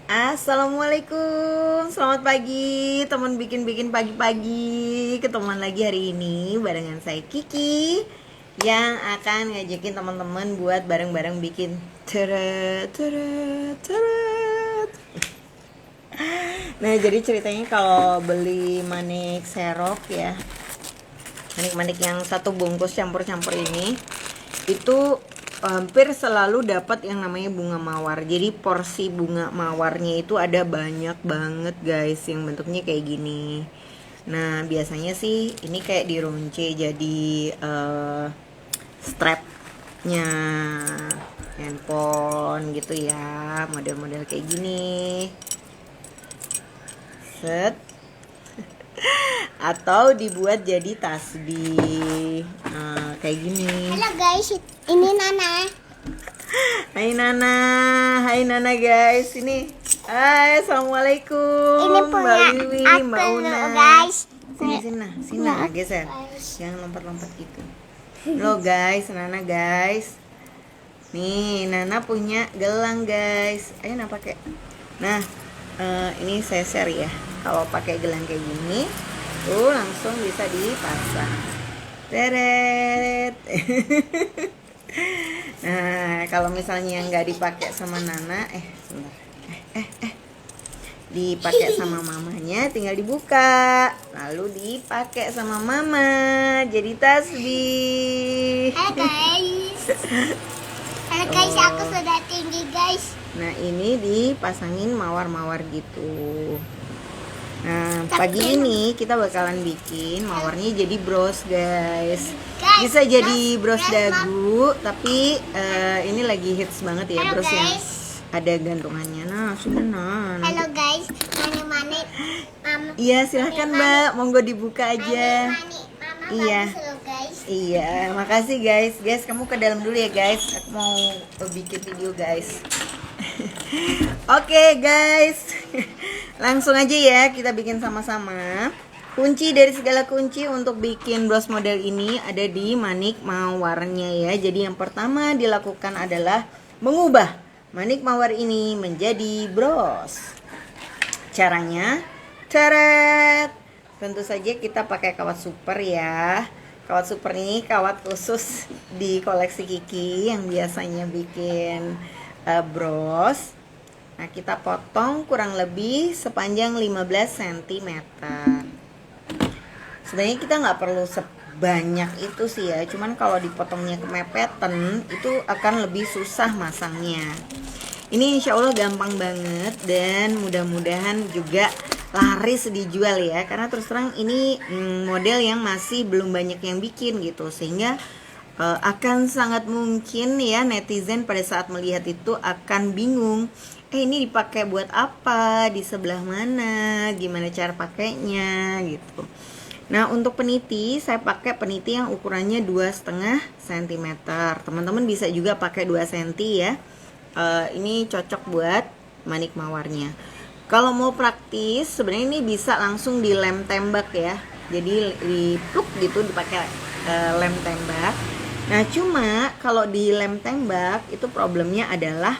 Assalamualaikum, selamat pagi teman bikin-bikin pagi-pagi. Ketemuan lagi hari ini barengan saya Kiki yang akan ngajakin teman-teman buat bareng-bareng bikin teret teret teret. Nah, jadi ceritanya kalau beli manik serok ya, manik-manik yang satu bungkus campur-campur ini itu hampir selalu dapat yang namanya bunga mawar. Jadi porsi bunga mawarnya itu ada banyak banget guys, yang bentuknya kayak gini. Nah, biasanya sih ini kayak dirunce jadi strapnya handphone gitu ya, model-model kayak gini. Set. Atau dibuat jadi tasbih kayak gini. Halo guys, ini Nana. Hai Nana guys, ini. Hai, assalamualaikum. Ini punya Mbak Wiwi, Mbak aku Una. guys. Sini geser. Jangan lompat-lompat gitu. Lo guys, Nana guys. Nih, Nana punya gelang guys. Ayo Nana pakai. Nah, ini saya share ya. Kalau pakai gelang kayak gini, tuh langsung bisa dipasang. Teret. Nah, kalau misalnya nggak dipakai sama Nana, sebentar. Dipakai sama mamanya, tinggal dibuka, lalu dipakai sama mama, jadi tasbih. Halo guys. Halo guys, aku sudah tinggi guys. Nah, ini dipasangin mawar-mawar gitu. Nah, pagi ini kita bakalan bikin mawarnya jadi bros guys. Bisa jadi bros dagu, tapi ini lagi hits banget ya. Halo, bros yang guys. ada gantungannya. Nah, sudah Nan. Halo guys, manik-manik. Iya, silahkan Mbak, monggo dibuka aja. Manik, mama Iya. bagus loh guys. Iya, makasih guys. Guys, kamu ke dalam dulu ya guys. Aku mau bikin video guys. Oke guys, langsung aja ya kita bikin sama-sama. Kunci dari segala kunci untuk bikin bros model ini ada di manik mawarnya ya. Jadi yang pertama dilakukan adalah mengubah manik mawar ini menjadi bros. Caranya, teret. Tentu saja kita pakai kawat super ya. Kawat super ini kawat khusus di koleksi Kiki yang biasanya bikin bros. Nah, kita potong kurang lebih sepanjang 15 cm. Sebenarnya kita nggak perlu sebanyak itu sih ya, cuman kalau dipotongnya kemepetan itu akan lebih susah masangnya. Ini insya Allah gampang banget dan mudah-mudahan juga laris dijual ya, karena terus terang ini model yang masih belum banyak yang bikin gitu, sehingga akan sangat mungkin ya netizen pada saat melihat itu akan bingung, ini dipakai buat apa, di sebelah mana, gimana cara pakainya gitu. Nah, untuk peniti saya pakai peniti yang ukurannya 2,5 cm. Teman-teman bisa juga pakai 2 cm ya. Ini cocok buat manik mawarnya. Kalau mau praktis sebenarnya ini bisa langsung dilem tembak ya. Jadi dipluk gitu, dipakai lem tembak. Nah, cuma kalau di lem tembak itu problemnya adalah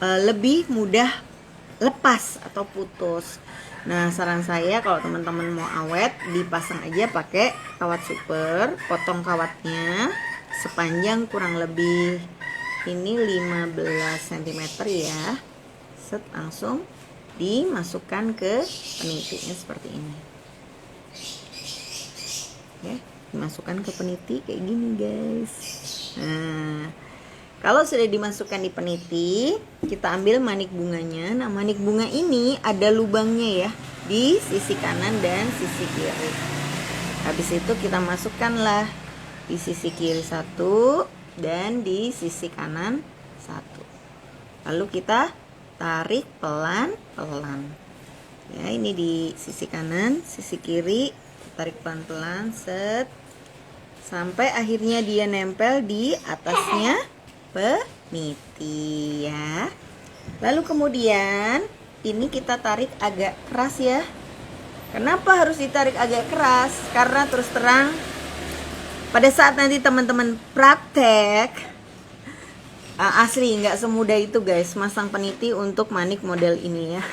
lebih mudah lepas atau putus. Nah, saran saya kalau teman-teman mau awet, dipasang aja pakai kawat super, potong kawatnya sepanjang kurang lebih ini 15 cm ya. Set, langsung dimasukkan ke penitinya seperti ini. Ya, dimasukkan ke peniti kayak gini guys. Nah, kalau sudah dimasukkan di peniti, kita ambil manik bunganya. Nah, manik bunga ini ada lubangnya ya, di sisi kanan dan sisi kiri. Habis itu kita masukkanlah di sisi kiri 1 dan di sisi kanan 1. Lalu kita tarik pelan-pelan. Ya, ini di sisi kanan, sisi kiri, tarik pelan-pelan, set. Sampai akhirnya dia nempel di atasnya peniti ya. Lalu kemudian ini kita tarik agak keras ya. Kenapa harus ditarik agak keras? Karena terus terang pada saat nanti teman-teman praktek Asli nggak semudah itu guys masang peniti untuk manik model ini ya.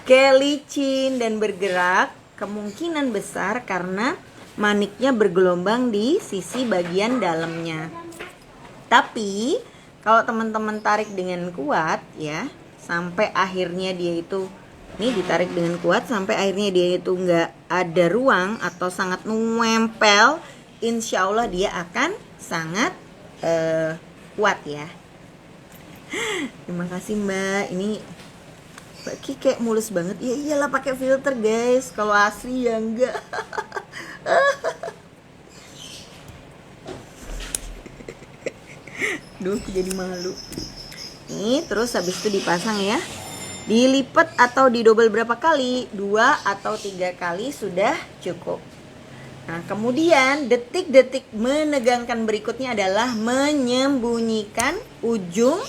Kayak licin dan bergerak, kemungkinan besar karena maniknya bergelombang di sisi bagian dalamnya. Tapi kalau teman-teman tarik dengan kuat ya, sampai akhirnya dia itu ini ditarik dengan kuat sampai akhirnya dia itu nggak ada ruang atau sangat menempel, insya Allah dia akan sangat kuat ya. Terima kasih Mbak. Ini Mbak Ki kayak mulus banget. Ya iyalah pakai filter guys. Kalau asli ya enggak. Duh, jadi malu. Nih, terus habis itu dipasang ya. Dilipat atau didobel berapa kali? 2 atau 3 kali sudah cukup. Nah, kemudian detik-detik menegangkan berikutnya adalah menyembunyikan ujung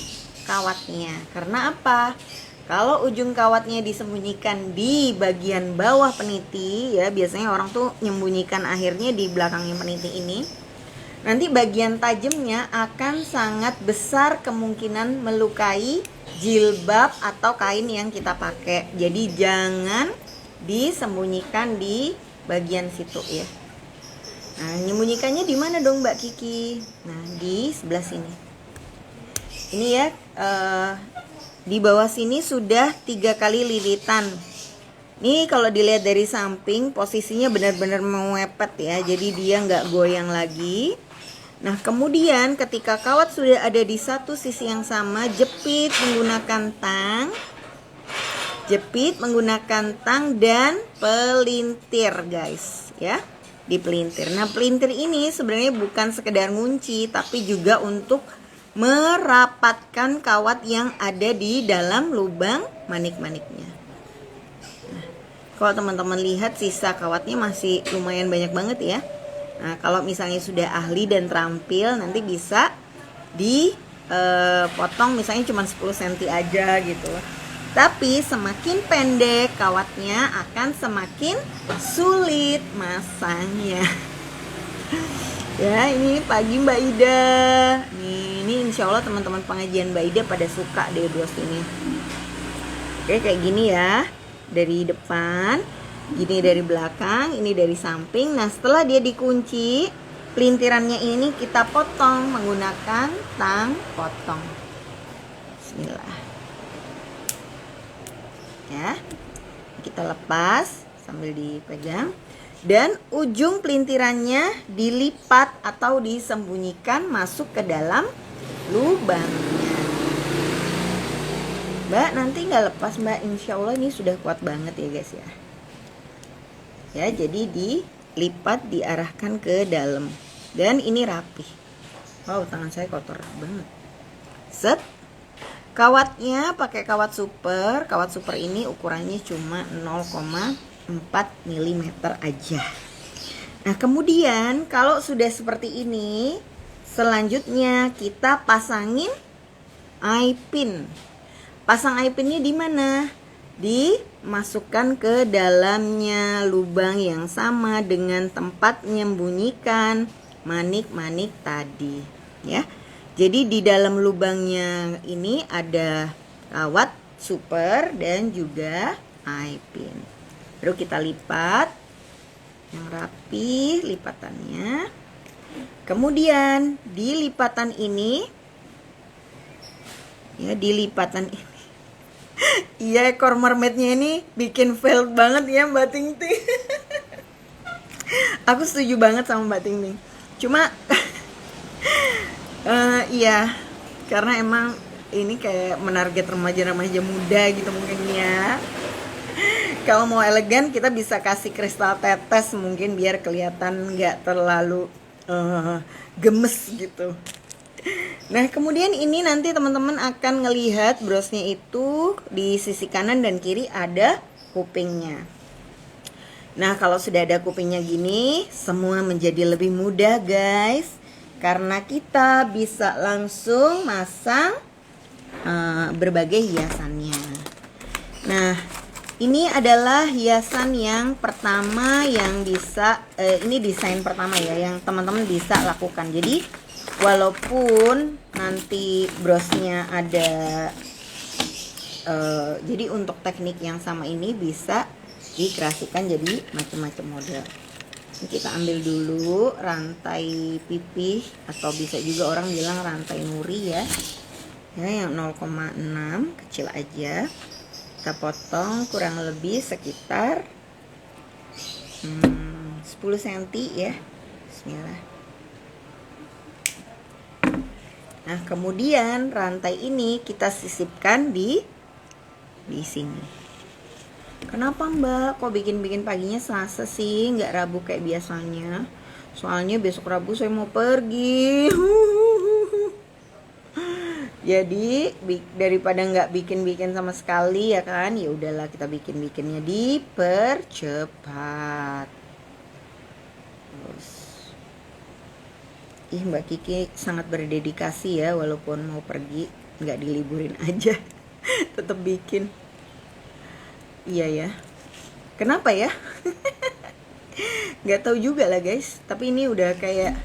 kawatnya. Karena apa? Kalau ujung kawatnya disembunyikan di bagian bawah peniti ya, biasanya orang tuh menyembunyikan akhirnya di belakangnya peniti ini. Nanti bagian tajamnya akan sangat besar kemungkinan melukai jilbab atau kain yang kita pakai. Jadi jangan disembunyikan di bagian situ ya. Nah, menyembunyikannya di mana dong Mbak Kiki? Nah, di sebelah sini. Ini ya, di bawah sini sudah 3 kali lilitan. Ini kalau dilihat dari samping posisinya benar-benar mepet ya, jadi dia nggak goyang lagi. Nah, kemudian ketika kawat sudah ada di satu sisi yang sama, jepit menggunakan tang. Jepit menggunakan tang dan pelintir guys ya. Di pelintir. Nah, pelintir ini sebenarnya bukan sekedar ngunci, tapi juga untuk merapatkan kawat yang ada di dalam lubang manik-maniknya. Nah, kalau teman-teman lihat sisa kawatnya masih lumayan banyak banget ya. Nah, kalau misalnya sudah ahli dan terampil, nanti bisa dipotong misalnya cuma 10 cm aja gitu. Tapi semakin pendek kawatnya akan semakin sulit masangnya. Ya, ini pagi Mbak Ida. Ini insya Allah teman-teman pengajian Mbak Ida pada suka deh bros ini. Oke, kayak gini ya. Dari depan, gini dari belakang, ini dari samping. Nah, setelah dia dikunci, pelintirannya ini kita potong menggunakan tang potong. Bismillah. Ya, kita lepas sambil dipegang dan ujung pelintirannya dilipat atau disembunyikan masuk ke dalam lubangnya. Mbak, nanti nggak lepas Mbak, insya Allah ini sudah kuat banget ya guys ya. Ya, jadi dilipat diarahkan ke dalam dan ini rapi. Wow, tangan saya kotor banget. Set. Kawatnya pakai kawat super. Kawat super ini ukurannya cuma 0,4 mm aja. Nah, kemudian kalau sudah seperti ini, selanjutnya kita pasangin eye pin. Pasang eye pinnya di mana? Dimasukkan ke dalamnya lubang yang sama dengan tempat menyembunyikan manik-manik tadi, ya. Jadi di dalam lubangnya ini ada kawat super dan juga eye pin. Baru kita lipat yang rapi lipatannya. Kemudian di lipatan ini, ya di lipatan ini, iya ekor mermaidnya ini bikin fail banget ya Mbak Ting Ting. Aku setuju banget sama Mbak Ting Ting. Cuma iya, karena emang ini kayak menarget remaja-remaja muda gitu mungkin ya. Kalau mau elegan kita bisa kasih kristal tetes mungkin biar kelihatan nggak terlalu gemes gitu. Nah, kemudian ini nanti teman-teman akan ngelihat brosnya itu di sisi kanan dan kiri ada kupingnya. Nah, kalau sudah ada kupingnya gini, semua menjadi lebih mudah guys. Karena kita bisa langsung masang berbagai hiasannya. Nah, ini adalah hiasan yang pertama yang bisa, ini desain pertama ya, yang teman-teman bisa lakukan. Jadi walaupun nanti brosnya ada jadi untuk teknik yang sama ini bisa dikreasikan jadi macam-macam model. Ini kita ambil dulu rantai pipih atau bisa juga orang bilang rantai nuri ya. Ya, yang 0,6 kecil aja. Kita potong kurang lebih sekitar 10 cm ya. Bismillah. Nah, kemudian rantai ini kita sisipkan di sini. Kenapa Mbak? Kok bikin paginya Selasa sih? Nggak Rabu kayak biasanya? Soalnya besok Rabu saya mau pergi. Jadi daripada nggak bikin sama sekali ya kan, ya udahlah kita bikinnya dipercepat. Terus, Mbak Kiki sangat berdedikasi ya, walaupun mau pergi nggak diliburin aja, tetap bikin. Iya ya. Kenapa ya? Nggak tahu juga lah guys. Tapi ini udah kayak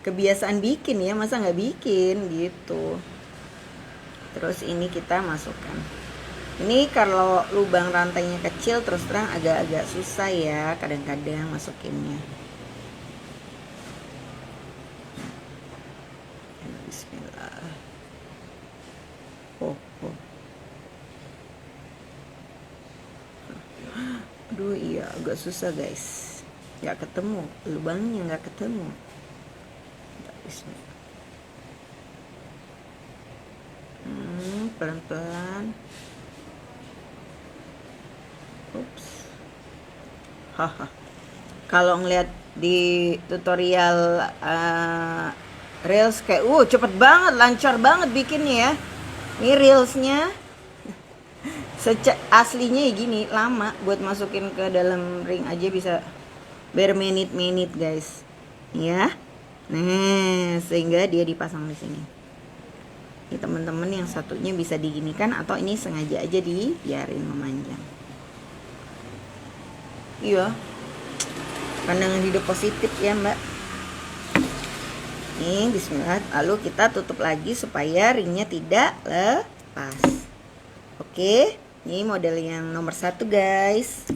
kebiasaan bikin ya, masa nggak bikin gitu. Terus ini kita masukkan. Ini kalau lubang rantainya kecil terus terang agak-agak susah ya kadang-kadang masukinnya. Bismillah. Oh. Aduh iya agak susah guys. Nggak ketemu, lubangnya nggak ketemu. Bismillah. Pelan-pelan. Ups. Haha. Kalau ngeliat di tutorial Reels kayak cepet banget, lancar banget bikinnya ya. Ini Reelsnya aslinya ya gini, lama buat masukin ke dalam ring aja bisa bermenit-menit guys. Ya. Nah, sehingga dia dipasang di sini. Ini teman-teman yang satunya bisa diginikan atau ini sengaja aja dibiarin memanjang. Iya. Pandangan hidup positif ya, Mbak. Nih, bismillah. Lalu kita tutup lagi supaya ringnya tidak lepas. Oke, ini model yang nomor 1 guys.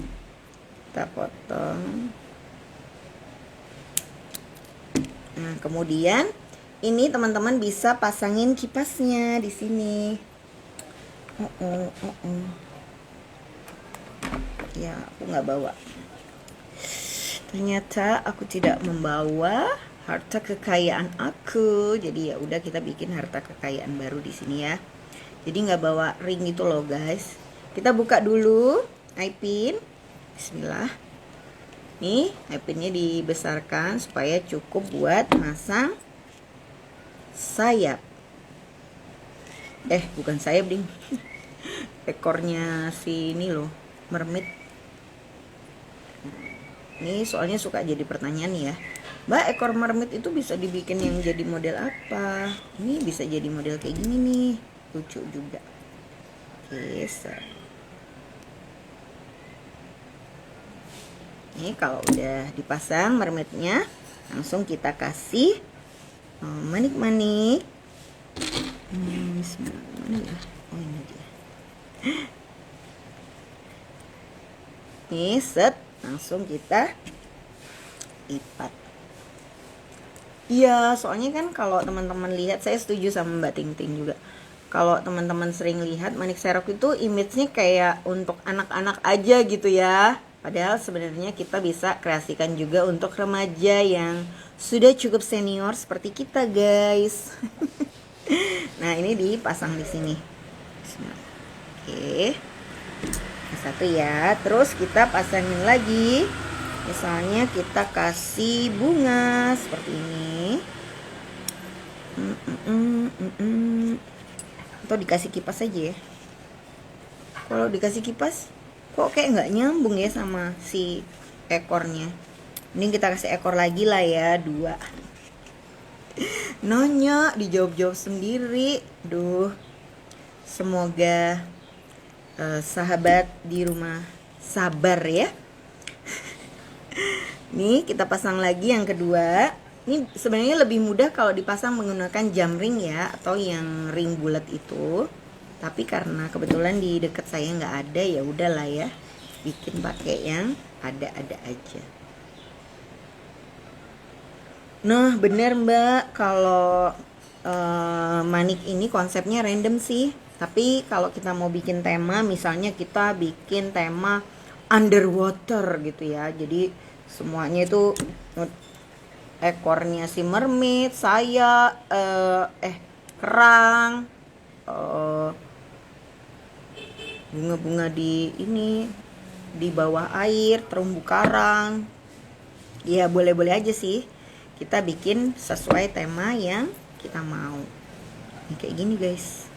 Kita potong. Nah, kemudian ini teman-teman bisa pasangin kipasnya di sini. Ya, aku nggak bawa. Ternyata aku tidak membawa harta kekayaan aku. Jadi ya udah kita bikin harta kekayaan baru di sini ya. Jadi nggak bawa ring itu loh guys. Kita buka dulu eye pin. Bismillah. Nih eye pinnya dibesarkan supaya cukup buat masang sayap. Bukan sayap ding. Ekornya si ini loh, mermaid. Ini soalnya suka jadi pertanyaan ya. Mbak, ekor mermaid itu bisa dibikin yang jadi model apa? Ini bisa jadi model kayak gini nih. Lucu juga. Oke, ini kalau udah dipasang mermaidnya, langsung kita kasih manik-manik. Mana ya? Oh ini dia. Nih set, langsung kita lipat. Iya, soalnya kan kalau teman-teman lihat, saya setuju sama Mbak Ting Ting juga. Kalau teman-teman sering lihat manik serok itu image-nya kayak untuk anak-anak aja gitu ya. Padahal sebenarnya kita bisa kreasikan juga untuk remaja yang sudah cukup senior seperti kita, guys. Nah, ini dipasang di sini. Oke. Yang satu ya. Terus kita pasangin lagi. Misalnya kita kasih bunga seperti ini. Atau dikasih kipas aja ya. Kalau dikasih kipas kok kayak nggak nyambung ya sama si ekornya. Ini kita kasih ekor lagi lah ya, 2. Nanya dijawab-jawab sendiri. Duh. Semoga sahabat di rumah sabar ya. Nih kita pasang lagi yang kedua. Ini sebenarnya lebih mudah kalau dipasang menggunakan jam ring ya, atau yang ring bulat itu. Tapi karena kebetulan di dekat saya nggak ada, ya udahlah ya, bikin pakai yang ada-ada aja. Nah bener Mbak, kalau manik ini konsepnya random sih. Tapi kalau kita mau bikin tema, misalnya kita bikin tema underwater gitu ya, jadi semuanya itu ekornya si mermaid, saya kerang, bunga-bunga di ini di bawah air, terumbu karang. Ya boleh-boleh aja sih. Kita bikin sesuai tema yang kita mau. Ini kayak gini guys.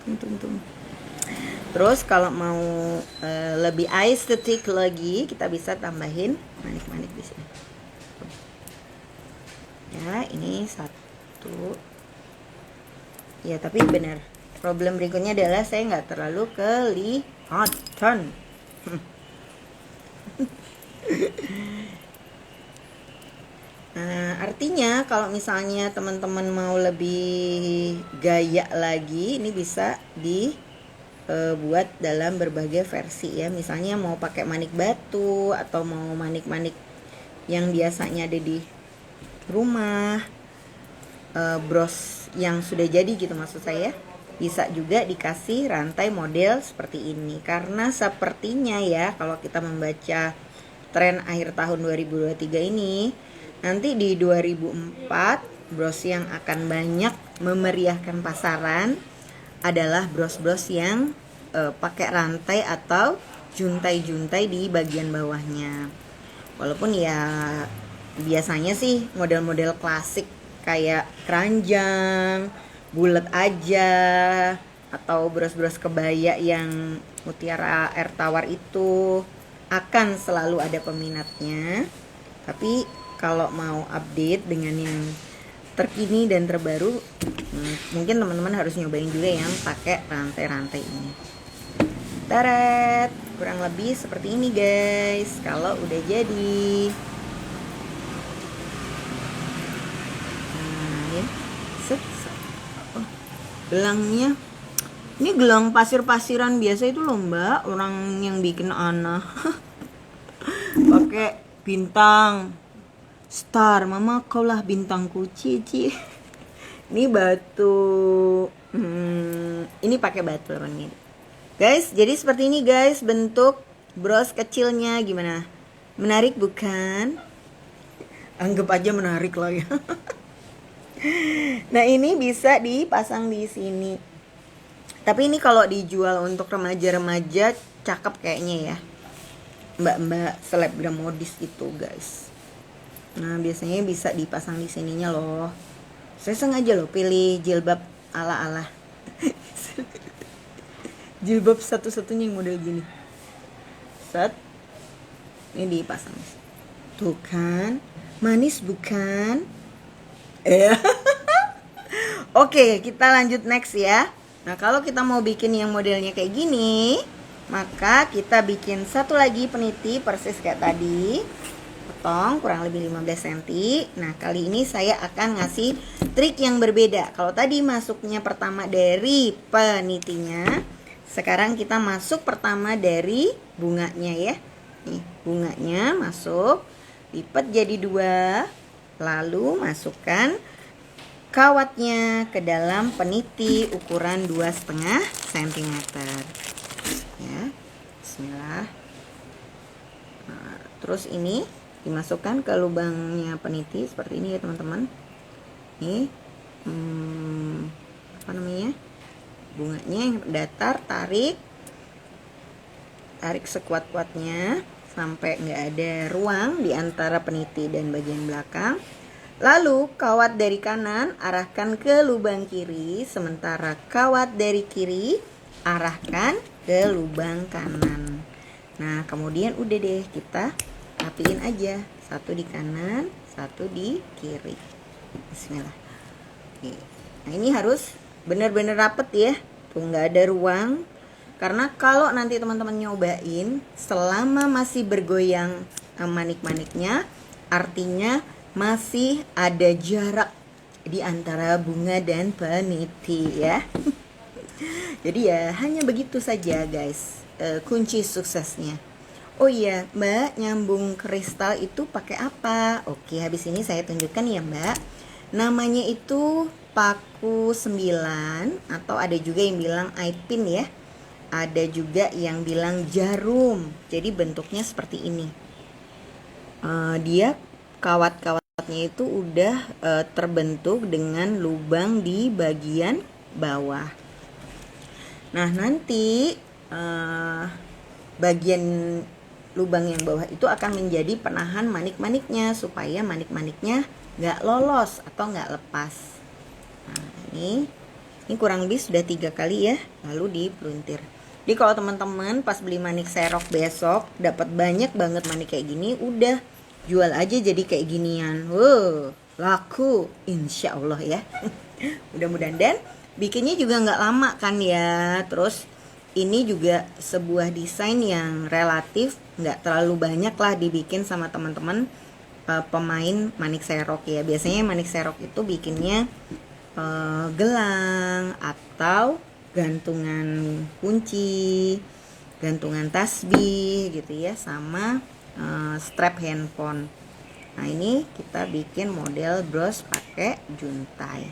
Tung. Terus kalau mau lebih estetik lagi, kita bisa tambahin manik-manik di sini. Ya, ini satu. Ya, tapi benar. Problem berikutnya adalah saya nggak terlalu kelihatan. Nah, artinya kalau misalnya teman-teman mau lebih gaya lagi, ini bisa dibuat dalam berbagai versi ya. Misalnya mau pakai manik batu atau mau manik-manik yang biasanya ada di rumah, bros yang sudah jadi gitu maksud saya, bisa juga dikasih rantai model seperti ini. Karena sepertinya ya, kalau kita membaca tren akhir tahun 2023 ini, nanti di 2004 bros yang akan banyak memeriahkan pasaran adalah bros-bros yang pakai rantai atau juntai-juntai di bagian bawahnya. Walaupun ya biasanya sih model-model klasik kayak keranjang, bulat aja, atau bros-bros kebaya yang mutiara air tawar itu akan selalu ada peminatnya. Tapi kalau mau update dengan yang terkini dan terbaru, mungkin teman-teman harus nyobain juga yang pakai rantai-rantai ini. Taret, kurang lebih seperti ini guys kalau udah jadi. Nah, ya. Set. Oh, gelangnya ini gelang pasir-pasiran biasa itu loh Mbak, orang yang bikin Ana. Pakai bintang star, mama kaulah bintangku, cici. Ini batu, ini pakai batu ini. Guys, jadi seperti ini guys bentuk bros kecilnya, gimana? Menarik bukan? Anggap aja menarik lah ya. Nah ini bisa dipasang di sini. Tapi ini kalau dijual untuk remaja-remaja cakep kayaknya ya. Mbak-mbak selebgram modis itu guys. Nah biasanya bisa dipasang di sininya loh. Saya sengaja loh pilih jilbab ala-ala. Jilbab satu-satunya yang model gini. Set. Ini dipasang. Tuh kan, manis bukan? Oke, kita lanjut next ya. Nah kalau kita mau bikin yang modelnya kayak gini, maka kita bikin satu lagi peniti persis kayak tadi. Potong kurang lebih 15 cm. Nah kali ini saya akan ngasih trik yang berbeda. Kalau tadi masuknya pertama dari penitinya, sekarang kita masuk pertama dari bunganya ya. Nih bunganya masuk, lipat jadi 2, lalu masukkan kawatnya ke dalam peniti ukuran 2,5 cm ya. Bismillah. Nah, terus ini dimasukkan ke lubangnya peniti seperti ini ya teman-teman. Nih apa namanya, bunganya yang datar, tarik sekuat-kuatnya sampai nggak ada ruang di antara peniti dan bagian belakang. Lalu kawat dari kanan arahkan ke lubang kiri, sementara kawat dari kiri arahkan ke lubang kanan. Nah kemudian udah deh, kita rapiin aja, satu di kanan, satu di kiri. Bismillah. Oke. Nah ini harus benar-benar rapet ya, tuh nggak ada ruang. Karena kalau nanti teman-teman nyobain selama masih bergoyang manik-maniknya, artinya masih ada jarak di antara bunga dan peniti ya. Jadi ya hanya begitu saja guys, kunci suksesnya. Oh iya Mbak, nyambung kristal itu pakai apa? Oke, habis ini saya tunjukkan ya Mbak. Namanya itu paku 9 atau ada juga yang bilang eye pin ya. Ada juga yang bilang jarum. Jadi bentuknya seperti ini. Dia kawat-kawatnya itu udah terbentuk dengan lubang di bagian bawah. Nah nanti bagian lubang yang bawah itu akan menjadi penahan manik-maniknya supaya manik-maniknya nggak lolos atau nggak lepas. Nah ini kurang lebih sudah 3 kali ya, lalu dipeluntir. Jadi kalau teman-teman pas beli manik serok besok dapat banyak banget manik kayak gini, udah jual aja jadi kayak ginian. Wow, laku insya Allah ya. Mudah-mudahan, dan bikinnya juga nggak lama kan ya. Terus ini juga sebuah desain yang relatif nggak terlalu banyak lah dibikin sama teman-teman pemain manik serok ya. Biasanya manik serok itu bikinnya gelang atau gantungan kunci, gantungan tasbih gitu ya, sama strap handphone. Nah ini kita bikin model bros pakai juntai.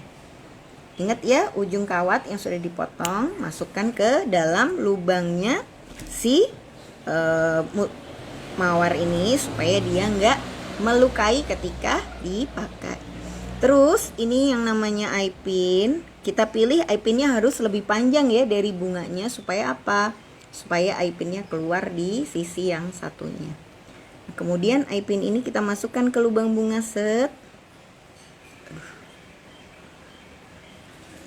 Ingat ya, ujung kawat yang sudah dipotong masukkan ke dalam lubangnya si mawar ini supaya dia nggak melukai ketika dipakai. Terus ini yang namanya eye pin, kita pilih eye pinnya harus lebih panjang ya dari bunganya supaya apa? Supaya eye pinnya keluar di sisi yang satunya. Nah, kemudian eye pin ini kita masukkan ke lubang bunga set.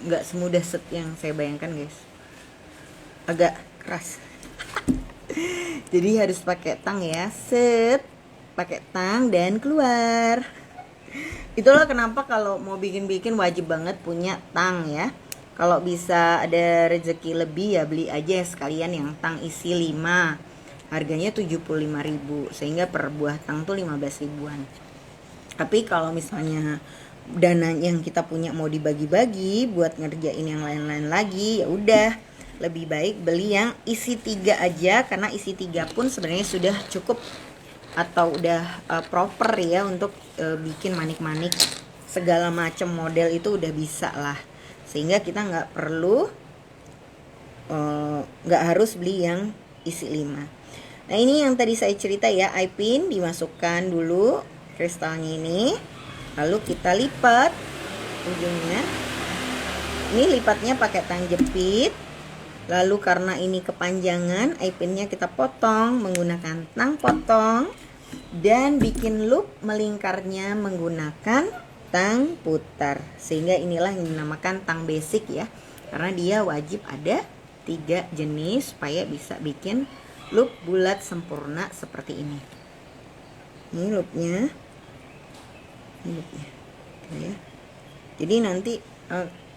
Nggak semudah set yang saya bayangkan guys, agak keras. Jadi harus pakai tang ya, set, pakai tang dan keluar. Itulah kenapa kalau mau bikin-bikin wajib banget punya tang ya. Kalau bisa ada rezeki lebih ya beli aja sekalian yang tang isi 5. Harganya 75.000, sehingga per buah tang tuh 15 ribuan. Tapi kalau misalnya dana yang kita punya mau dibagi-bagi buat ngerjain yang lain-lain lagi, ya udah lebih baik beli yang isi 3 aja, karena isi 3 pun sebenarnya sudah cukup atau udah proper ya untuk bikin manik-manik segala macam model itu udah bisa lah, sehingga kita nggak perlu nggak harus beli yang isi 5. Nah ini yang tadi saya cerita ya, eye pin dimasukkan dulu kristalnya ini. Lalu kita lipat ujungnya. Ini lipatnya pakai tang jepit. Lalu karena ini kepanjangan, eye pinnya kita potong menggunakan tang potong. Dan bikin loop melingkarnya menggunakan tang putar. Sehingga inilah yang dinamakan tang basic ya. Karena dia wajib ada 3 jenis supaya bisa bikin loop bulat sempurna seperti ini. Ini loopnya. Ya. Jadi nanti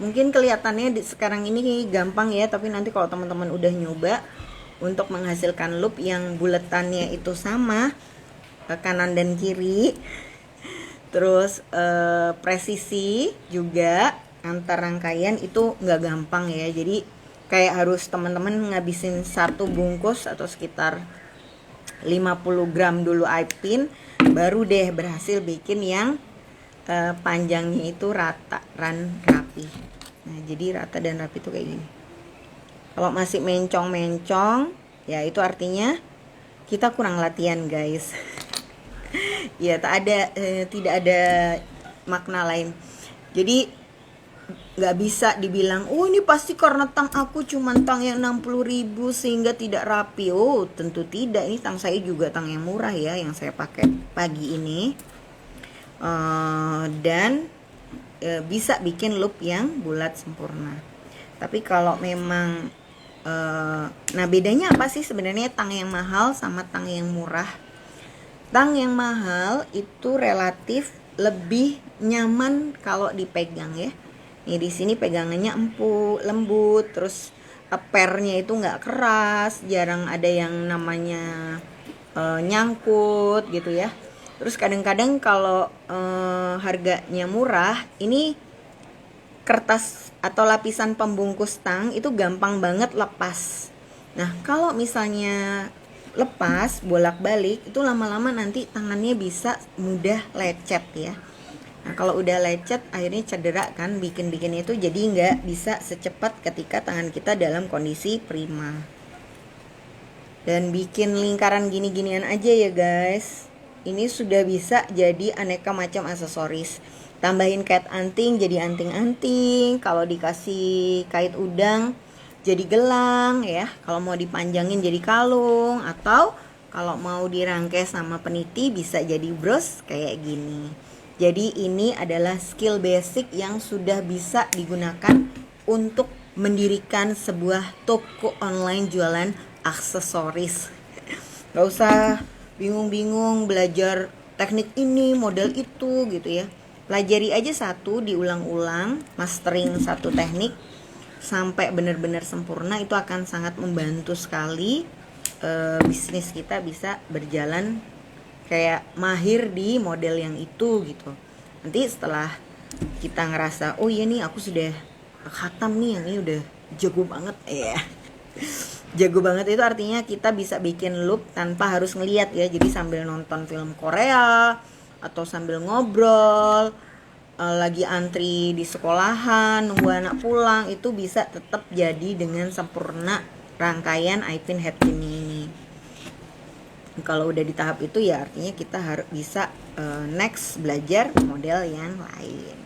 mungkin kelihatannya sekarang ini gampang ya, tapi nanti kalau teman-teman udah nyoba untuk menghasilkan loop yang buletannya itu sama kanan dan kiri, terus presisi juga antar rangkaian itu nggak gampang ya. Jadi kayak harus teman-teman ngabisin 1 bungkus atau sekitar 50 gram dulu eye pin, baru deh berhasil bikin yang panjangnya itu rata dan rapi. Nah jadi rata dan rapi itu kayak gini. Kalau masih mencong-mencong ya itu artinya kita kurang latihan guys. Ya tidak ada makna lain. Jadi nggak bisa dibilang oh ini pasti karena tang aku cuman tang yang 60.000 sehingga tidak rapi. Oh tentu tidak, ini tang saya juga tang yang murah ya yang saya pakai pagi ini. Dan bisa bikin loop yang bulat sempurna. Tapi kalau memang nah bedanya apa sih sebenarnya tang yang mahal sama tang yang murah? Tang yang mahal itu relatif lebih nyaman kalau dipegang ya. Nih di sini pegangannya empuk, lembut, terus pernya itu nggak keras, jarang ada yang namanya nyangkut gitu ya. Terus kadang-kadang kalau harganya murah, ini kertas atau lapisan pembungkus tang itu gampang banget lepas. Nah, kalau misalnya lepas bolak-balik itu lama-lama nanti tangannya bisa mudah lecet ya. Nah, kalau udah lecet akhirnya cedera kan, bikin itu jadi nggak bisa secepat ketika tangan kita dalam kondisi prima. Dan bikin lingkaran gini-ginian aja ya guys. Ini sudah bisa jadi aneka macam aksesoris. Tambahin kait anting jadi anting-anting. Kalau dikasih kait udang jadi gelang ya. Kalau mau dipanjangin jadi kalung. Atau kalau mau dirangkai sama peniti bisa jadi bros kayak gini. Jadi ini adalah skill basic yang sudah bisa digunakan untuk mendirikan sebuah toko online jualan aksesoris. Gak usah bingung-bingung belajar teknik ini, model itu gitu ya. Pelajari aja satu, diulang-ulang, mastering satu teknik sampai benar-benar sempurna, itu akan sangat membantu sekali bisnis kita bisa berjalan kayak mahir di model yang itu gitu. Nanti setelah kita ngerasa, oh iya nih aku sudah khatam nih, yang ini udah jago banget ya. Jago banget itu artinya kita bisa bikin loop tanpa harus ngeliat ya. Jadi sambil nonton film Korea atau sambil ngobrol, lagi antri di sekolahan, nunggu anak pulang, itu bisa tetap jadi dengan sempurna rangkaian eye pin head pin ini. Kalau udah di tahap itu ya artinya kita harus bisa next belajar model yang lain.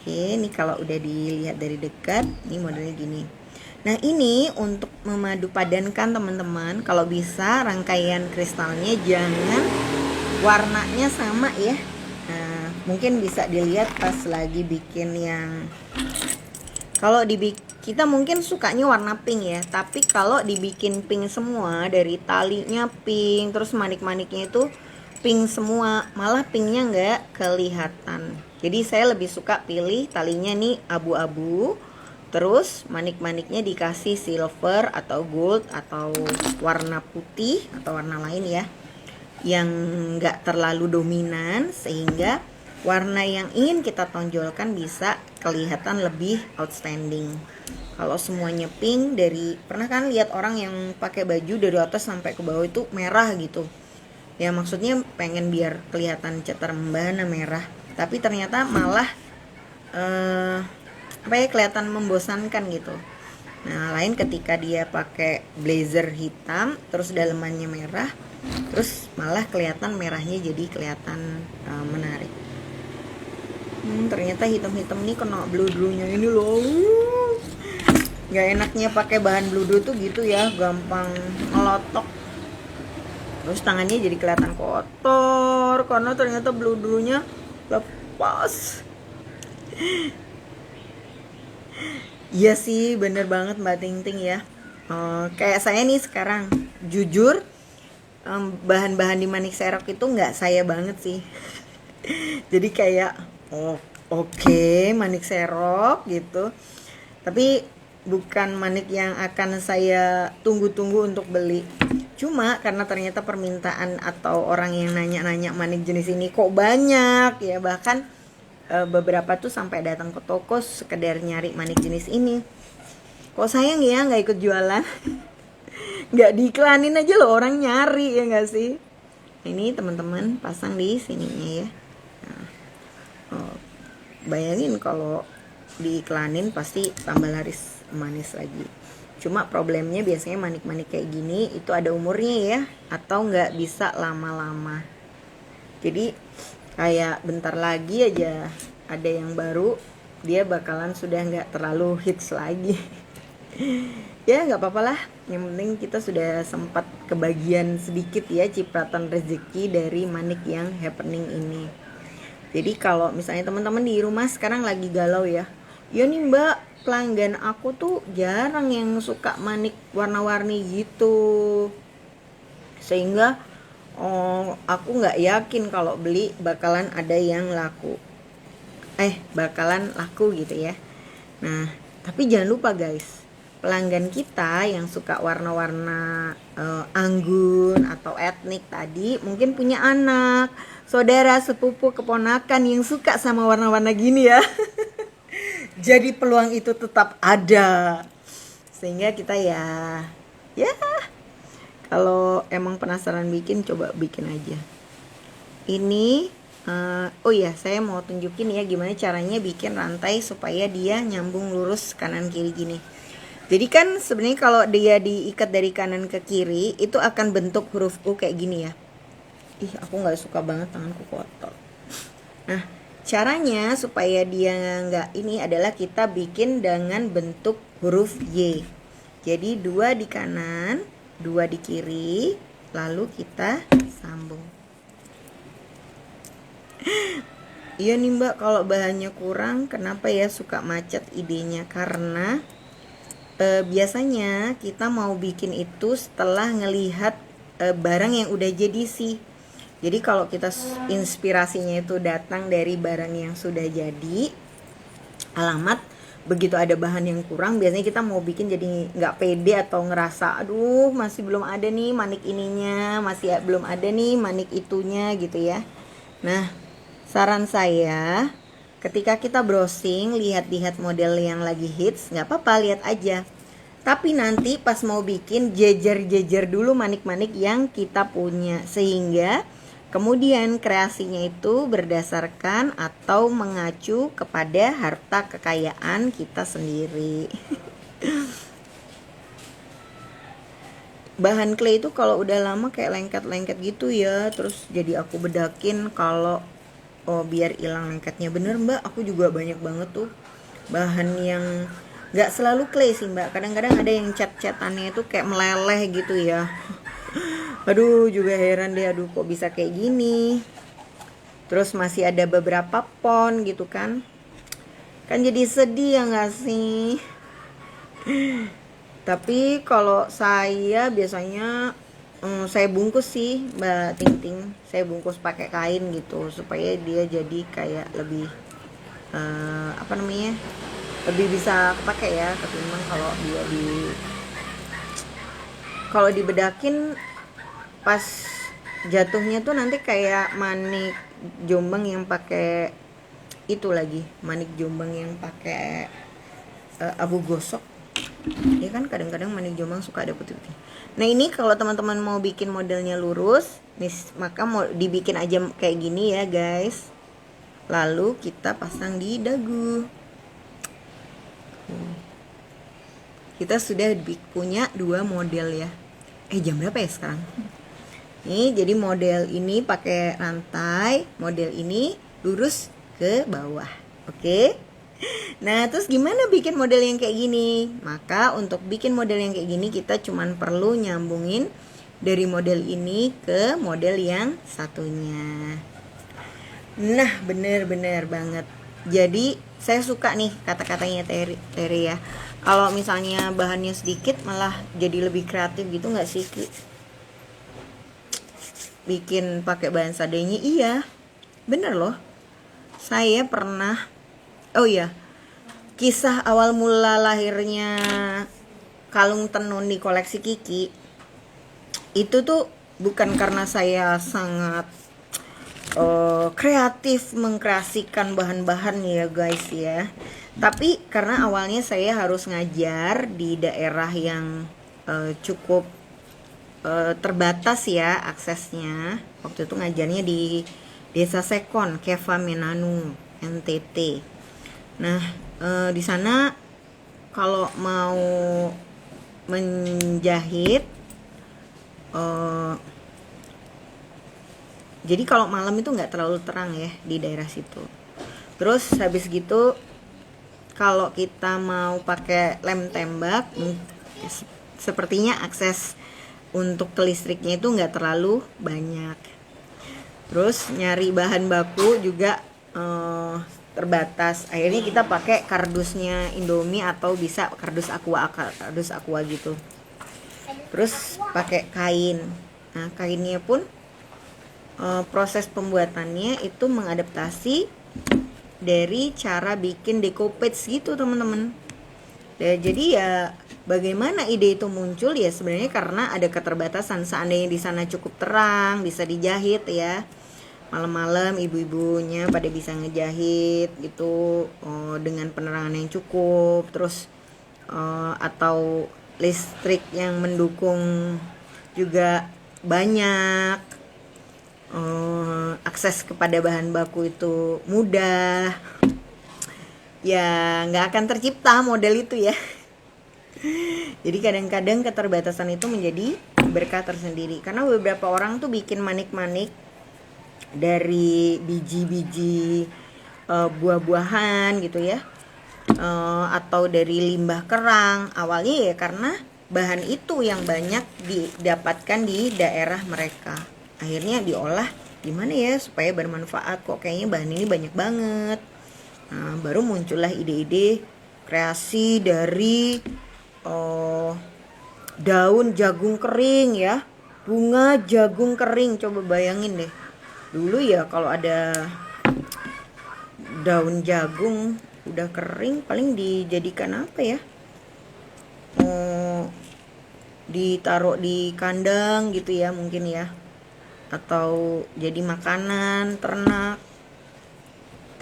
Oke, ini kalau udah dilihat dari dekat, ini modelnya gini. Nah, ini untuk memadu padankan teman-teman, kalau bisa rangkaian kristalnya jangan warnanya sama ya. Nah, mungkin bisa dilihat pas lagi bikin yang, kalau kita mungkin sukanya warna pink ya, tapi kalau dibikin pink semua, dari talinya pink, terus manik-maniknya itu pink semua, malah pinknya nggak kelihatan. Jadi saya lebih suka pilih talinya nih abu-abu, terus manik-maniknya dikasih silver atau gold atau warna putih atau warna lain ya, yang nggak terlalu dominan sehingga warna yang ingin kita tonjolkan bisa kelihatan lebih outstanding. Kalau semuanya pink, pernah kan lihat orang yang pakai baju dari atas sampai ke bawah itu merah gitu. Ya maksudnya pengen biar kelihatan cetar membahana merah, tapi ternyata malah kelihatan membosankan gitu. Nah, lain ketika dia pakai blazer hitam terus dalemannya merah, terus malah kelihatan merahnya jadi kelihatan menarik. Ternyata hitam-hitam nih kena bludrunya ini loh. Gak enaknya pakai bahan bludru tuh gitu ya, gampang ngelotok. Terus tangannya jadi kelihatan kotor karena ternyata bludrunya lepas. Iya sih, bener banget Mbak Ting Ting ya. Kayak saya nih sekarang, jujur bahan-bahan di manik serok itu nggak saya banget sih. Jadi kayak oke, manik serok gitu, tapi bukan manik yang akan saya tunggu-tunggu untuk beli. Cuma karena ternyata permintaan atau orang yang nanya-nanya manik jenis ini kok banyak ya, bahkan beberapa tuh sampai datang ke toko sekedar nyari manik jenis ini. Kok sayang ya nggak ikut jualan. Nggak diiklanin aja loh, orang nyari ya nggak sih. Ini teman-teman pasang di sininya ya. Nah, bayangin kalau diiklanin pasti tambah laris manis lagi. Cuma problemnya biasanya manik-manik kayak gini itu ada umurnya ya, atau nggak bisa lama-lama. Jadi kayak bentar lagi aja ada yang baru, dia bakalan sudah nggak terlalu hits lagi. Ya nggak apa-apa lah, yang penting kita sudah sempat kebagian sedikit ya cipratan rezeki dari manik yang happening ini. Jadi kalau misalnya teman-teman di rumah sekarang lagi galau ya, ya nih Mbak, pelanggan aku tuh jarang yang suka manik warna-warni gitu, sehingga aku nggak yakin kalau beli bakalan ada yang laku, bakalan laku gitu ya. Nah, tapi jangan lupa guys, pelanggan kita yang suka warna-warna anggun atau etnik tadi mungkin punya anak, saudara, sepupu, keponakan yang suka sama warna-warna gini ya. Jadi peluang itu tetap ada. Sehingga kita ya kalau emang penasaran bikin, coba bikin aja. Ini oh ya, saya mau tunjukin ya gimana caranya bikin rantai supaya dia nyambung lurus kanan kiri gini. Jadi kan sebenarnya kalau dia diikat dari kanan ke kiri itu akan bentuk huruf U kayak gini ya. Ih, aku nggak suka banget, tanganku kotor. Nah, caranya supaya dia nggak ini adalah kita bikin dengan bentuk huruf Y. Jadi 2 di kanan, 2 di kiri, lalu kita sambung. Iya nih Mbak, kalau bahannya kurang kenapa ya suka macet idenya? Karena biasanya kita mau bikin itu setelah ngelihat barang yang udah jadi sih. Jadi kalau kita inspirasinya itu datang dari barang yang sudah jadi, alamat begitu ada bahan yang kurang, biasanya kita mau bikin jadi nggak pede atau ngerasa aduh masih belum ada nih manik ininya, masih belum ada nih manik itunya gitu ya. Nah, saran saya ketika kita browsing lihat-lihat model yang lagi hits, nggak apa-apa, lihat aja. Tapi nanti pas mau bikin jejer-jejer dulu manik-manik yang kita punya, sehingga kemudian kreasinya itu berdasarkan atau mengacu kepada harta kekayaan kita sendiri. Bahan clay itu kalau udah lama kayak lengket-lengket gitu ya, terus jadi aku bedakin kalau biar hilang lengketnya. Bener Mbak, aku juga banyak banget tuh bahan yang gak selalu clay sih Mbak, kadang-kadang ada yang cat-catannya itu kayak meleleh gitu ya. Aduh, juga heran deh, aduh kok bisa kayak gini. Terus masih ada beberapa pon gitu kan. Kan jadi sedih ya gak sih? Tapi kalau saya biasanya saya bungkus sih Mbak Ting Ting. Saya bungkus pakai kain gitu supaya dia jadi kayak lebih lebih bisa pakai ya, ketimbang kalau dia kalau dibedakin pas jatuhnya tuh nanti kayak manik Jombang yang pakai itu lagi, manik Jombang yang pakai abu gosok ya kan, kadang-kadang manik Jombang suka ada putih-putih. Nah ini kalau teman-teman mau bikin modelnya lurus nih, maka mau dibikin aja kayak gini ya guys, lalu kita pasang di dagu. Kita sudah punya 2 model ya. Jam berapa ya sekarang? Nih, jadi model ini pakai rantai, model ini lurus ke bawah. Oke? Nah, terus gimana bikin model yang kayak gini? Maka untuk bikin model yang kayak gini kita cuman perlu nyambungin dari model ini ke model yang satunya. Nah, bener-bener banget. Jadi saya suka nih kata-katanya Terry ya. Kalau misalnya bahannya sedikit malah jadi lebih kreatif gitu nggak sih? Bikin pakai bahan seadanya, iya, bener loh. Saya pernah, oh iya, kisah awal mula lahirnya kalung tenun di koleksi Kiki itu tuh bukan karena saya sangat kreatif mengkreasikan bahan-bahan ya guys ya, tapi karena awalnya saya harus ngajar di daerah yang cukup terbatas ya aksesnya. Waktu itu ngajarnya di Desa Sekon, Keva Menanu, NTT. Nah di sana kalau mau menjahit jadi kalau malam itu nggak terlalu terang ya di daerah situ. Terus habis gitu kalau kita mau pakai lem tembak, sepertinya akses untuk ke listriknya itu nggak terlalu banyak. Terus nyari bahan baku juga terbatas. Akhirnya kita pakai kardusnya Indomie atau bisa kardus aqua gitu. Terus pakai kain. Nah kainnya pun proses pembuatannya itu mengadaptasi dari cara bikin decoupage gitu teman-teman. Ya, jadi ya bagaimana ide itu muncul ya sebenarnya karena ada keterbatasan. Seandainya di sana cukup terang, bisa dijahit ya. Malam-malam ibu-ibunya pada bisa ngejahit gitu dengan penerangan yang cukup, terus atau listrik yang mendukung juga banyak, akses kepada bahan baku itu mudah, ya nggak akan tercipta model itu ya. Jadi kadang-kadang keterbatasan itu menjadi berkah tersendiri, karena beberapa orang tuh bikin manik-manik dari biji-biji buah-buahan gitu ya, atau dari limbah kerang. Awalnya ya karena bahan itu yang banyak didapatkan di daerah mereka, akhirnya diolah gimana ya supaya bermanfaat, kok kayaknya bahan ini banyak banget. Nah, baru muncullah ide-ide kreasi dari daun jagung kering ya, bunga jagung kering. Coba bayangin deh, dulu ya kalau ada daun jagung udah kering paling dijadikan apa ya, ditaruh di kandang gitu ya mungkin ya, atau jadi makanan ternak.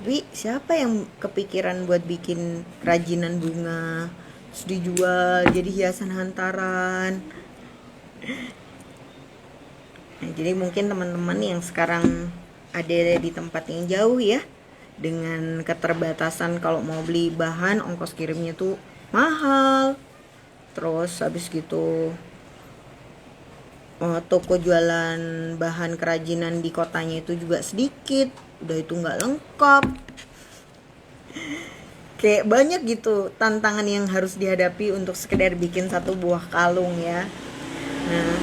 Tapi siapa yang kepikiran buat bikin kerajinan bunga terus dijual jadi hiasan hantaran. Nah, jadi mungkin teman-teman yang sekarang ada di tempat yang jauh ya, dengan keterbatasan kalau mau beli bahan ongkos kirimnya tuh mahal, terus habis gitu toko jualan bahan kerajinan di kotanya itu juga sedikit, udah itu nggak lengkap, kayak banyak gitu tantangan yang harus dihadapi untuk sekedar bikin satu buah kalung ya. Nah,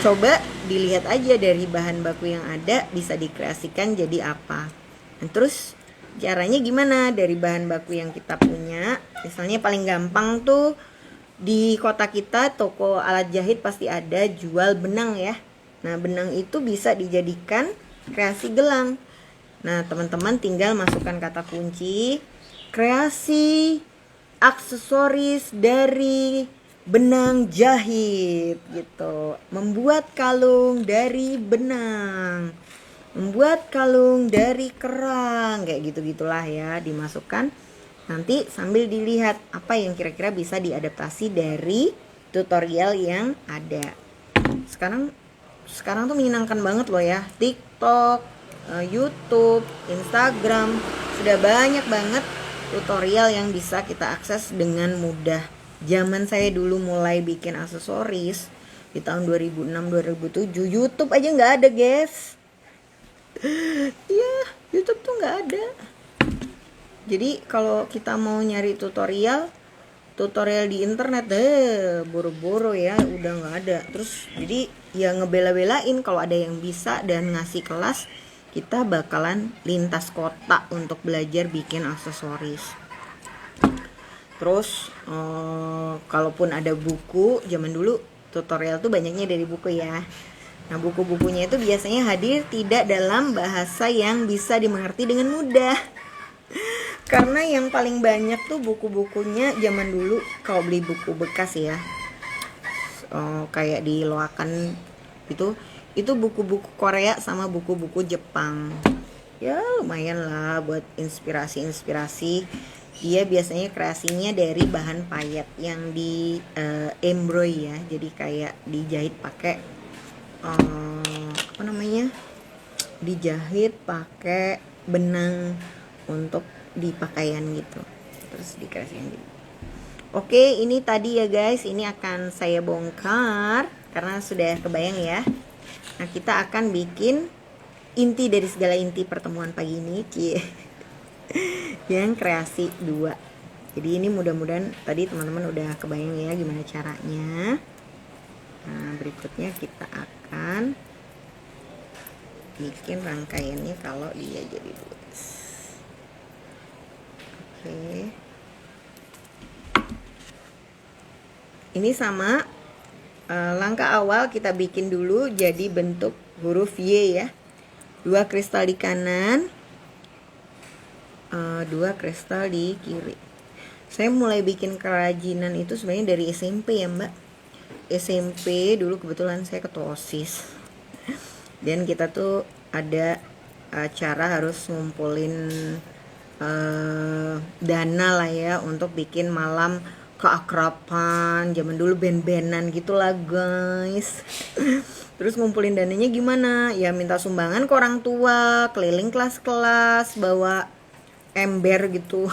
coba dilihat aja dari bahan baku yang ada bisa dikreasikan jadi apa. Nah, terus caranya gimana dari bahan baku yang kita punya? Misalnya paling gampang tuh di kota kita toko alat jahit pasti ada jual benang ya. Nah, benang itu bisa dijadikan kreasi gelang. Nah, teman-teman tinggal masukkan kata kunci kreasi aksesoris dari benang jahit gitu. Membuat kalung dari benang, membuat kalung dari kerang, kayak gitu-gitulah ya, dimasukkan. Nanti sambil dilihat apa yang kira-kira bisa diadaptasi dari tutorial yang ada. Sekarang tuh menyenangkan banget loh ya. TikTok, YouTube, Instagram, sudah banyak banget tutorial yang bisa kita akses dengan mudah. Zaman saya dulu mulai bikin aksesoris di tahun 2006-2007, YouTube aja nggak ada guys. Iya, YouTube tuh nggak ada. Jadi kalau kita mau nyari tutorial di internet boro-boro ya udah nggak ada. Terus jadi ya ngebela-belain kalau ada yang bisa dan ngasih kelas, kita bakalan lintas kota untuk belajar bikin aksesoris. Terus kalaupun ada buku, zaman dulu tutorial tuh banyaknya dari buku ya. Nah, buku-bukunya itu biasanya hadir tidak dalam bahasa yang bisa dimengerti dengan mudah. Karena yang paling banyak tuh buku-bukunya zaman dulu kalau beli buku bekas ya, kayak di Loakan itu buku-buku Korea sama buku-buku Jepang. Ya lumayan lah buat inspirasi. Dia biasanya kreasinya dari bahan payet yang di embroidery ya, jadi kayak dijahit pakai dijahit pakai benang untuk di pakaian gitu, terus dikasih gitu. Oke, ini tadi ya guys, ini akan saya bongkar karena sudah kebayang ya. Nah, kita akan bikin inti dari segala inti pertemuan pagi ini, yang kreasi 2. Jadi ini mudah-mudahan tadi teman-teman udah kebayang ya gimana caranya. Nah, berikutnya kita akan bikin rangkaiannya kalau dia jadi luas. Oke. Ini sama langkah awal kita bikin dulu jadi bentuk huruf Y ya. 2 kristal di kanan, 2 kristal di kiri. Saya mulai bikin kerajinan itu sebenarnya dari SMP ya Mbak. SMP dulu kebetulan saya ketua OSIS. Dan kita tuh ada acara harus ngumpulin dana lah ya untuk bikin malam keakraban. Zaman dulu band-bandan gitulah guys. Terus ngumpulin dananya gimana? Ya minta sumbangan ke orang tua, keliling kelas-kelas, bawa ember gitu.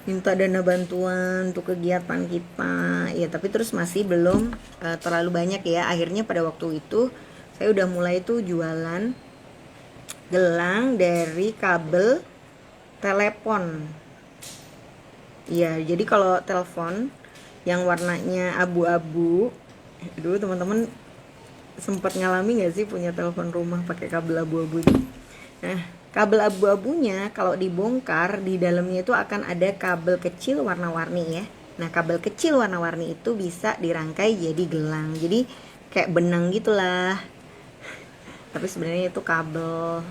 Minta dana bantuan untuk kegiatan kita ya, tapi terus masih belum terlalu banyak ya. Akhirnya pada waktu itu saya udah mulai tuh jualan gelang dari kabel telepon ya. Jadi kalau telepon yang warnanya abu-abu, dulu teman-teman sempat ngalami gak sih punya telepon rumah pakai kabel abu-abu? Nah, kabel abu-abunya kalau dibongkar di dalamnya itu akan ada kabel kecil warna-warni ya. Nah, kabel kecil warna-warni itu bisa dirangkai jadi gelang. Jadi kayak benang gitulah. Tapi sebenarnya itu kabel.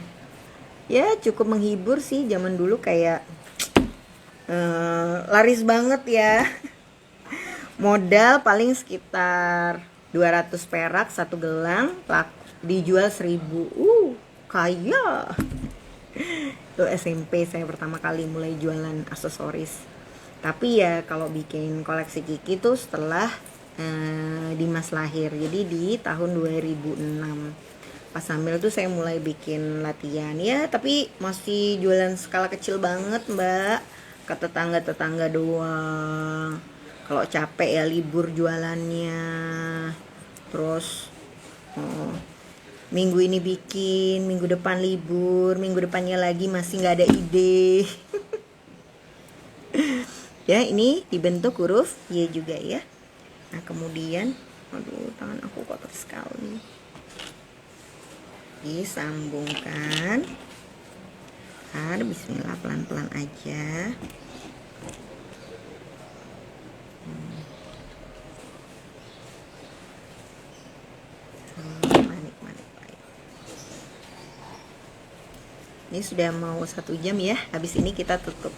Ya, cukup menghibur sih zaman dulu, kayak laris banget ya. Modal paling sekitar 200 perak satu gelang, dijual 1000. Kaya. Itu SMP saya pertama kali mulai jualan aksesoris. Tapi ya kalau bikin koleksi Kiki tuh setelah Dimas lahir. Jadi di tahun 2006 pas hamil tuh saya mulai bikin latihan ya, tapi masih jualan skala kecil banget Mbak, ke tetangga-tetangga doang. Kalau capek ya libur jualannya. Terus minggu ini bikin, minggu depan libur, minggu depannya lagi masih nggak ada ide. Ya, ini dibentuk huruf Y juga ya. Nah, kemudian, aduh tangan aku kotor sekali. Disambungkan. Bismillah, pelan-pelan aja. Ini sudah mau 1 jam ya. Habis ini kita tutup.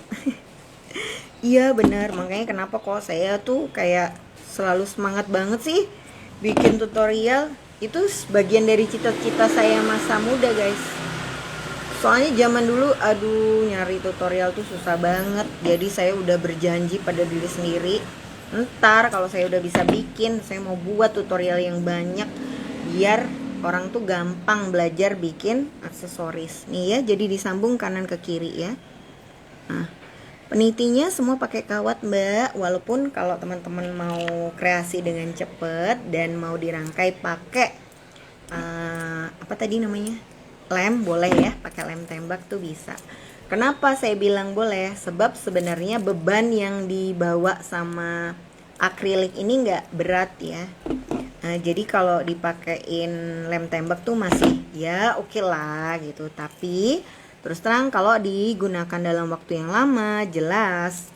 Iya benar, makanya kenapa kok saya tuh kayak selalu semangat banget sih bikin tutorial. Itu sebagian dari cita-cita saya masa muda guys. Soalnya zaman dulu aduh nyari tutorial tuh susah banget. Jadi saya udah berjanji pada diri sendiri, ntar kalau saya udah bisa bikin, saya mau buat tutorial yang banyak biar orang tuh gampang belajar bikin aksesoris. Nih ya, jadi disambung kanan ke kiri ya. Nah, penitinya semua pakai kawat Mbak. Walaupun kalau teman-teman mau kreasi dengan cepet dan mau dirangkai pakai apa tadi namanya, lem, boleh ya, pakai lem tembak tuh bisa. Kenapa saya bilang boleh? Sebab sebenarnya beban yang dibawa sama akrilik ini nggak berat ya. Nah, jadi kalau dipakein lem tembak tuh masih ya oke lah gitu. Tapi terus terang kalau digunakan dalam waktu yang lama, jelas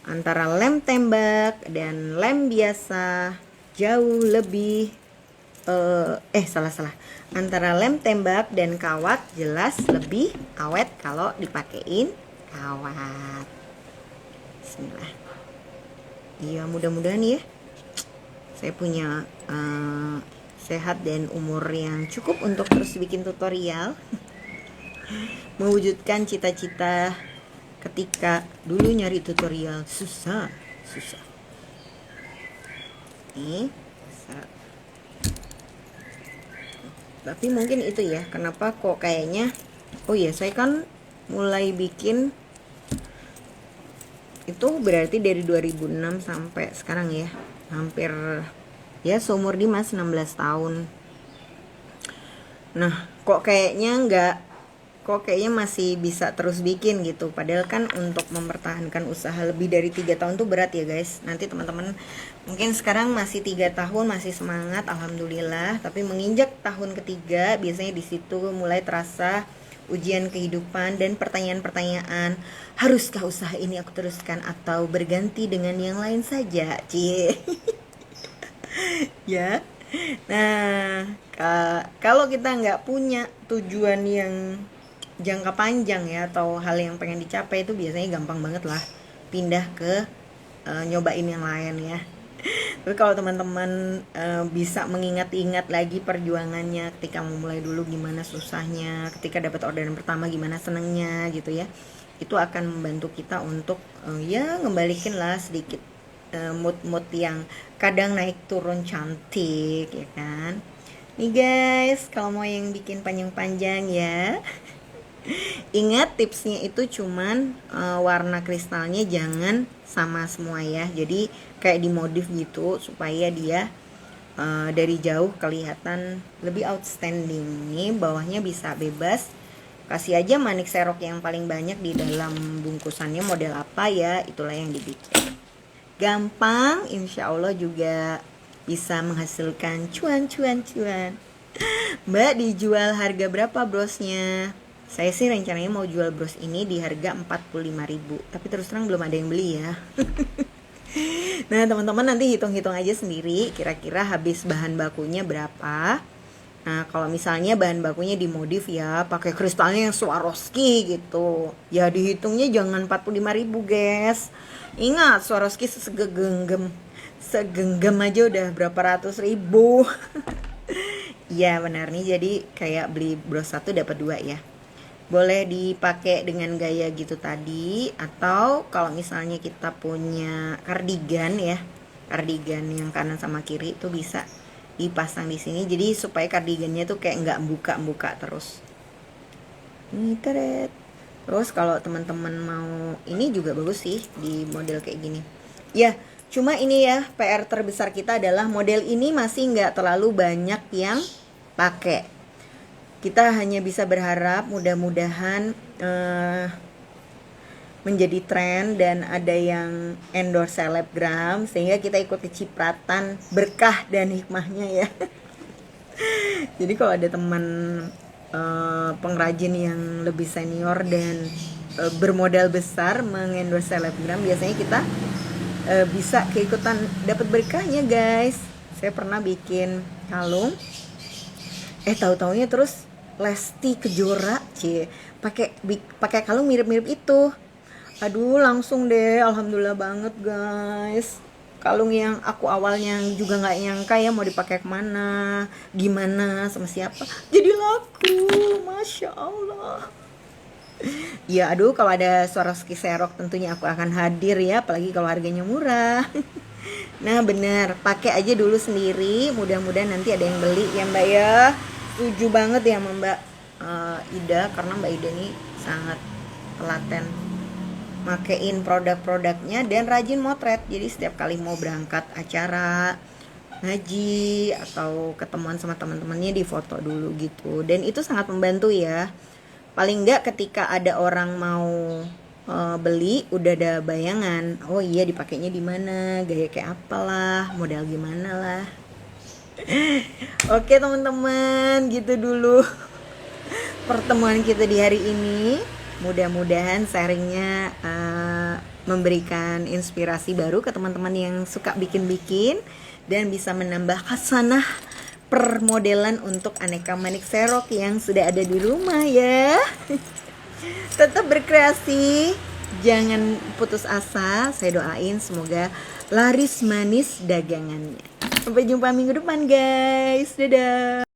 antara lem tembak dan lem biasa jauh lebih salah. Antara lem tembak dan kawat jelas lebih awet kalau dipakein kawat. Bismillah. Iya, mudah-mudahan ya saya punya sehat dan umur yang cukup untuk terus bikin tutorial. Mewujudkan cita-cita ketika dulu nyari tutorial susah. Nih, tapi mungkin itu ya kenapa kok kayaknya, oh ya saya kan mulai bikin itu berarti dari 2006 sampai sekarang ya, hampir ya seumur Dimas 16 tahun. Nah, kok kayaknya masih bisa terus bikin gitu. Padahal kan untuk mempertahankan usaha lebih dari 3 tahun tuh berat ya guys. Nanti teman-teman mungkin sekarang masih 3 tahun masih semangat, alhamdulillah. Tapi menginjak tahun ketiga biasanya di situ mulai terasa ujian kehidupan dan pertanyaan-pertanyaan, haruskah usaha ini aku teruskan atau berganti dengan yang lain saja, cie. Ya. Nah, kalau kita nggak punya tujuan yang jangka panjang ya, atau hal yang pengen dicapai, itu biasanya gampang banget lah pindah ke nyobain yang lain ya. Tapi kalau teman-teman bisa mengingat-ingat lagi perjuangannya ketika memulai dulu gimana susahnya, ketika dapat orderan pertama gimana senengnya gitu ya, itu akan membantu kita untuk ya ngembalikin lah sedikit mood-mood yang kadang naik turun cantik ya kan. Nih guys, kalau mau yang bikin panjang-panjang ya, ingat tipsnya itu cuman warna kristalnya jangan sama semua ya. Jadi kayak dimodif gitu supaya dia dari jauh kelihatan lebih outstanding. Nih bawahnya bisa bebas. Kasih aja manik serok yang paling banyak di dalam bungkusannya model apa ya, itulah yang dibikin. Gampang, insya Allah juga bisa menghasilkan cuan. Mbak dijual harga berapa brosnya? Saya sih rencananya mau jual bros ini di harga 45.000, tapi terus terang belum ada yang beli ya. Nah teman-teman nanti hitung-hitung aja sendiri kira-kira habis bahan bakunya berapa. Nah kalau misalnya bahan bakunya dimodif ya pakai kristalnya yang Swarovski gitu, ya dihitungnya jangan 45.000 guys. Ingat Swarovski segenggam aja udah berapa ratus ribu. Iya benar nih, jadi kayak beli bros 1 dapat 2 ya. Boleh dipakai dengan gaya gitu tadi, atau kalau misalnya kita punya kardigan ya, kardigan yang kanan sama kiri itu bisa dipasang di sini, jadi supaya kardigannya tuh kayak nggak buka terus. Ini teret. Terus kalau teman-teman mau ini juga bagus sih di model kayak gini. Ya, cuma ini ya PR terbesar kita adalah model ini masih nggak terlalu banyak yang pakai. Kita hanya bisa berharap mudah-mudahan menjadi tren dan ada yang endorse selebgram sehingga kita ikut kecipratan berkah dan hikmahnya ya. Jadi kalau ada teman pengrajin yang lebih senior dan bermodal besar mengendorse selebgram, biasanya kita bisa keikutan dapat berkahnya guys. Saya pernah bikin kalung, tahu-taunya terus Lesti Kejora pakai kalung mirip-mirip itu. Aduh langsung deh, alhamdulillah banget guys. Kalung yang aku awalnya juga nggak nyangka ya mau dipakai kemana, gimana, sama siapa, jadi laku, masya Allah. Ya aduh kalau ada Swarovski serok tentunya aku akan hadir ya, apalagi kalau harganya murah. Nah bener, pakai aja dulu sendiri, mudah-mudahan nanti ada yang beli ya Mbak ya. Setuju banget ya sama Mbak Ida, karena Mbak Ida ini sangat telaten makein produk-produknya dan rajin motret. Jadi setiap kali mau berangkat acara ngaji atau ketemuan sama teman-temannya di foto dulu gitu. Dan itu sangat membantu ya. Paling enggak ketika ada orang mau beli udah ada bayangan. Oh iya dipakainya di mana, gaya kayak apalah, model gimana lah. Oke teman-teman, gitu dulu pertemuan kita di hari ini. Mudah-mudahan sharingnya memberikan inspirasi baru ke teman-teman yang suka bikin-bikin dan bisa menambah khasanah permodelan untuk aneka manik serok yang sudah ada di rumah ya. Tetap berkreasi, jangan putus asa. Saya doain semoga laris manis dagangannya. Sampai jumpa minggu depan guys. Dadah.